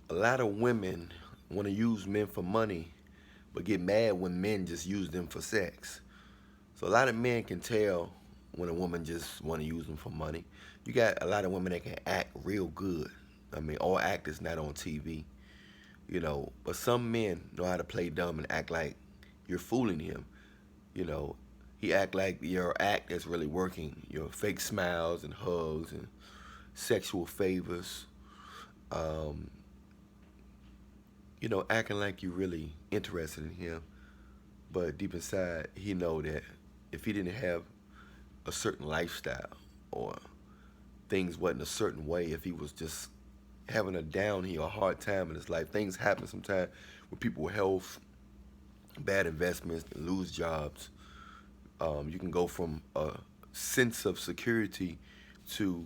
a lot of women want to use men for money, but get mad when men just use them for sex. So a lot of men can tell when a woman just want to use them for money. You got a lot of women that can act real good. I mean, all actors not on TV, But some men know how to play dumb and act like you're fooling him. You know, he act like your act is really working. Your fake smiles and hugs and sexual favors. Um, acting like you really interested in him, but deep inside he know that if he didn't have a certain lifestyle or things wasn't a certain way, if he was just having a downhill, a hard time in his life, things happen sometimes with people with health, bad investments, lose jobs. You can go from a sense of security to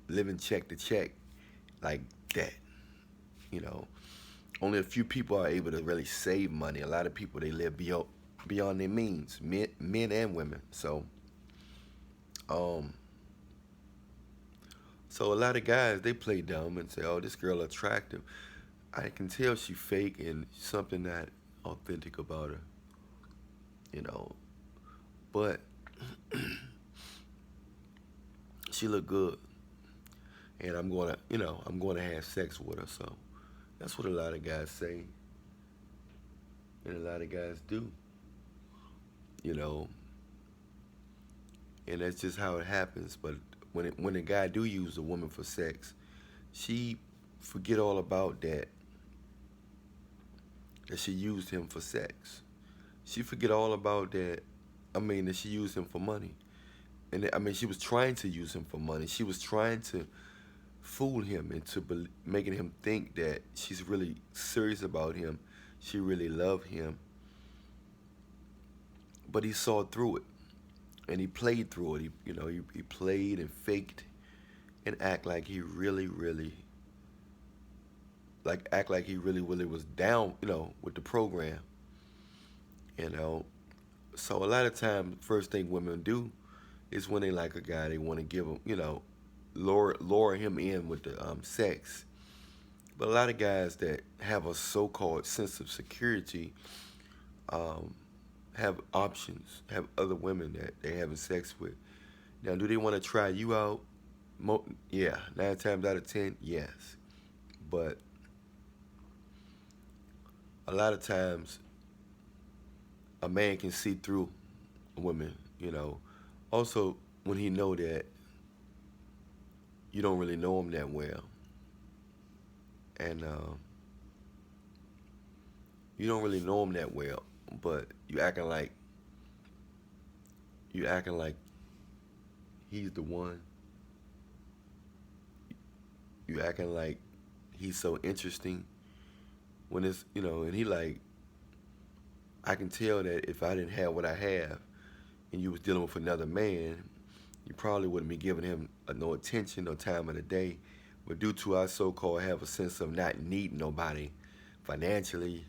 living check to check like that. You know, only a few people are able to really save money. A lot of people they live beyond their means, men and women. Um, so a lot of guys they play dumb and say, "Oh, this girl attractive." I can tell she fake and something not authentic about her, you know. But she look good, and I'm gonna have sex with her. So that's what a lot of guys say, and a lot of guys do, you know. And that's just how it happens. But when a guy do use a woman for sex, she forget all about that she used him for sex. She forget all about that. I mean that she used him for money, and I mean she was trying to use him for money. She was trying to fool him into making him think that she's really serious about him. She really loved him, but he saw through it and he played through it. He played and faked and act like he really was down, with the program, you know. So a lot of times, first thing women do is when they like a guy, they want to give him, lure him in with the sex. But a lot of guys that have a so-called sense of security um, have options, have other women that they having sex with. Now, do they want to try you out? Yeah, 9 times out of 10, yes. But a lot of times, a man can see through a woman. Also, when he know that you don't really know him that well, and you don't really know him that well, but you acting like he's the one. You acting like he's so interesting when and he like, I can tell that if I didn't have what I have and you was dealing with another man, you probably wouldn't be giving him no attention or time of the day. But due to our so-called have a sense of not needing nobody financially,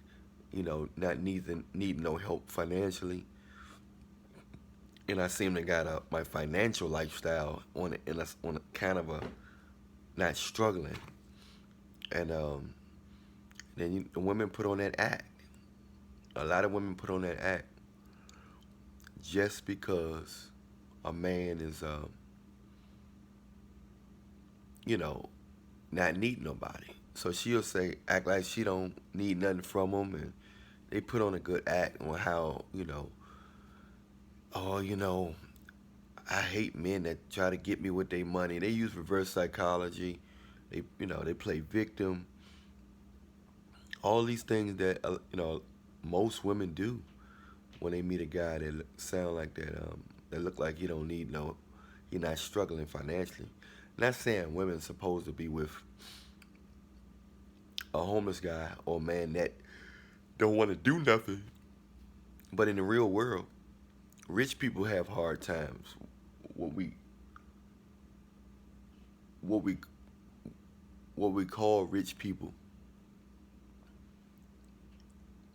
not needing no help financially, and I seem to got my financial lifestyle on a kind of a not struggling, and then the women put on that act. A lot of women put on that act just because a man is, you know, not needing nobody. So she'll say, act like she don't need nothing from him, and they put on a good act on how, oh, I hate men that try to get me with their money. They use reverse psychology. They play victim. All these things that most women do when they meet a guy that sound like that, that look like he don't need no, he not struggling financially. Not saying women supposed to be with a homeless guy or a man that don't want to do nothing. But in the real world, rich people have hard times. What we what we what we call rich people,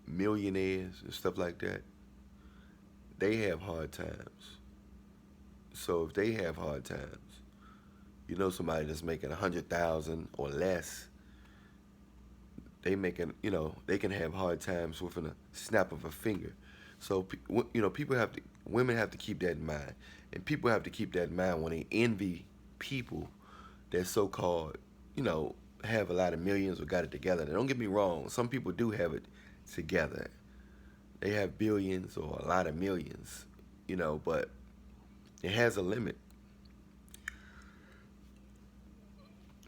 millionaires and stuff like that, they have hard times. So if they have hard times, somebody that's making 100,000 or less, they can have hard times within a snap of a finger. So people women have to keep that in mind, and people have to keep that in mind when they envy people that so-called, you know, have a lot of millions or got it together. Now, don't get me wrong, some people do have it together. They have billions or a lot of millions, but it has a limit.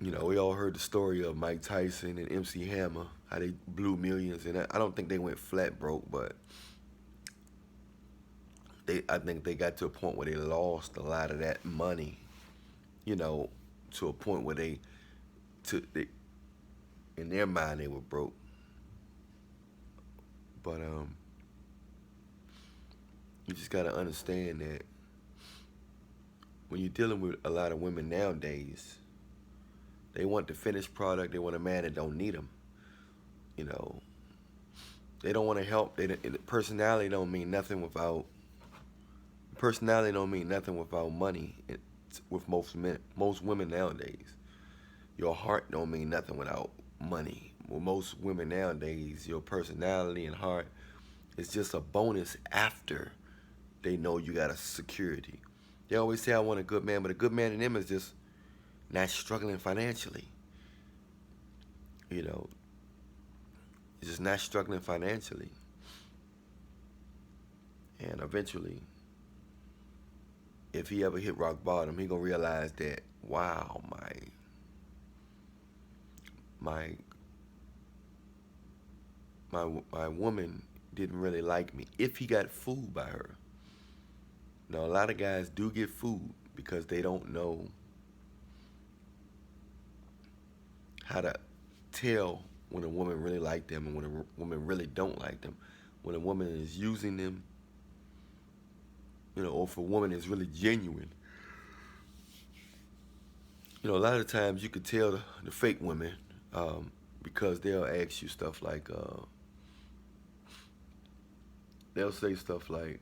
We all heard the story of Mike Tyson and MC Hammer, how they blew millions, and I don't think they went flat broke, but I think they got to a point where they lost a lot of that money, you know, to a point where they in their mind they were broke. But you just gotta understand that when you're dealing with a lot of women nowadays, they want the finished product. They want a man that don't need them. You know, they don't want to help. Personality don't mean nothing without money. With most women nowadays, your heart don't mean nothing without money. With most women nowadays, your personality and heart is just a bonus after they know you got a security. They always say I want a good man, but a good man in them is just not struggling financially. You know, just not struggling financially. And eventually, if he ever hit rock bottom, he gonna realize that, wow, my my woman didn't really like me. If he got fooled by her. Now, a lot of guys do get fooled because they don't know how to tell when a woman really like them and when a woman really don't like them. When a woman is using them, or if a woman is really genuine. A lot of times you could tell the fake women because they'll ask you stuff like, they'll say stuff like,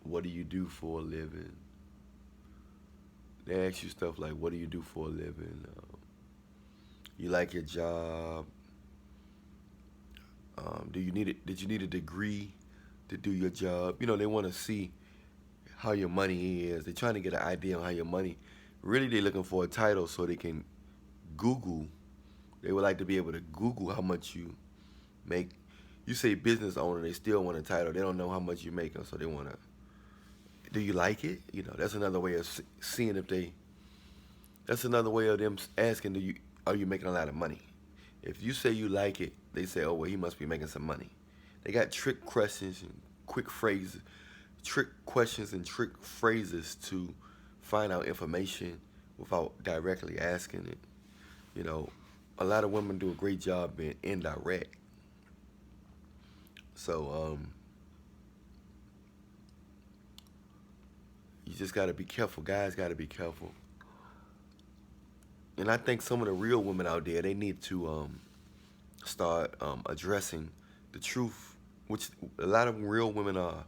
what do you do for a living? They ask you stuff like, what do you do for a living? You like your job? Did you need a degree to do your job? They want to see how your money is. They're trying to get an idea on how your money. Really, they're looking for a title so they can Google. They would like to be able to Google how much you make. You say business owner, they still want a title. They don't know how much you make, so they want to. Do you like it? That's another way of seeing if they. That's another way of them asking, are you making a lot of money? If you say you like it, they say, oh, well, he must be making some money. They got trick questions and trick questions and trick phrases to find out information without directly asking it. A lot of women do a great job being indirect. So, you just got to be careful. Guys got to be careful. And I think some of the real women out there, they need to start addressing the truth, which a lot of real women are,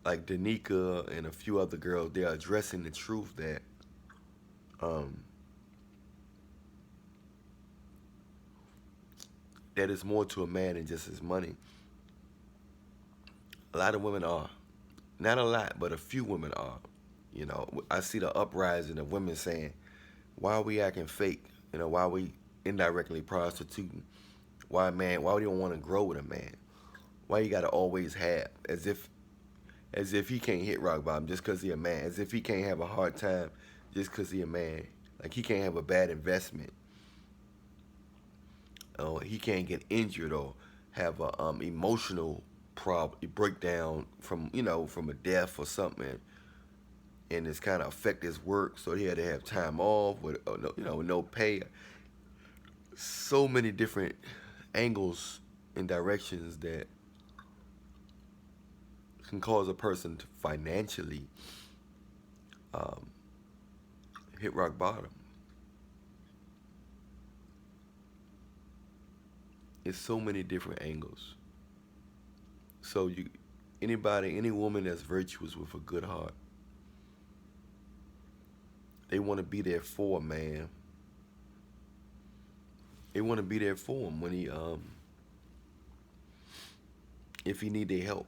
like Danica and a few other girls. They're addressing the truth that that is more to a man than just his money. A lot of women are. Not a lot, but a few women are. I see the uprising of women saying, why are we acting fake? Why are we indirectly prostituting? Why we don't want to grow with a man? Why you gotta always have, as if he can't hit rock bottom just because he a man, as if he can't have a hard time just because he a man. Like he can't have a bad investment. He can't get injured or have a emotional breakdown from a death or something, and it's kind of affect his work, so he had to have time off with no pay. So many different angles and directions that can cause a person to financially hit rock bottom. It's so many different angles. So any woman that's virtuous with a good heart, they want to be there for a man. They want to be there for him when if he need their help.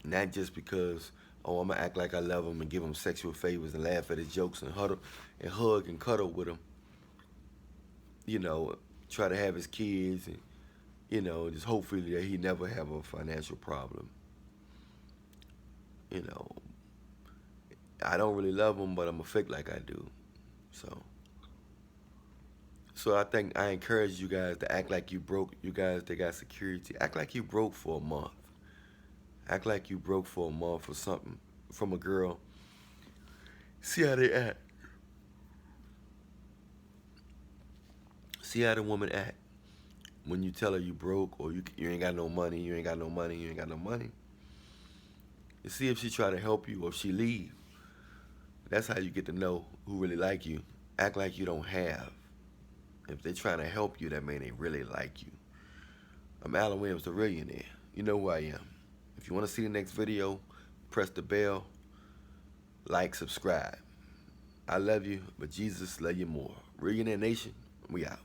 Not just because, oh, I'm gonna act like I love him and give him sexual favors and laugh at his jokes and huddle and hug and cuddle with him. Try to have his kids and just hopefully that he never have a financial problem. You know, I don't really love him, but I'm gonna fake like I do. So I think I encourage you guys to act like you broke. You guys that got security, act like you broke for a month. Act like you broke for a month or something from a girl. See how they act. See how the woman act when you tell her you broke or you ain't got no money, you ain't got no money, you ain't got no money. And see if she try to help you or if she leave. That's how you get to know who really like you. Act like you don't have. If they trying to help you, that mean they really like you. I'm Allan Williams, the Reallionaire. You know who I am. If you want to see the next video, press the bell, like, subscribe. I love you, but Jesus love you more. Reallionaire Nation, we out.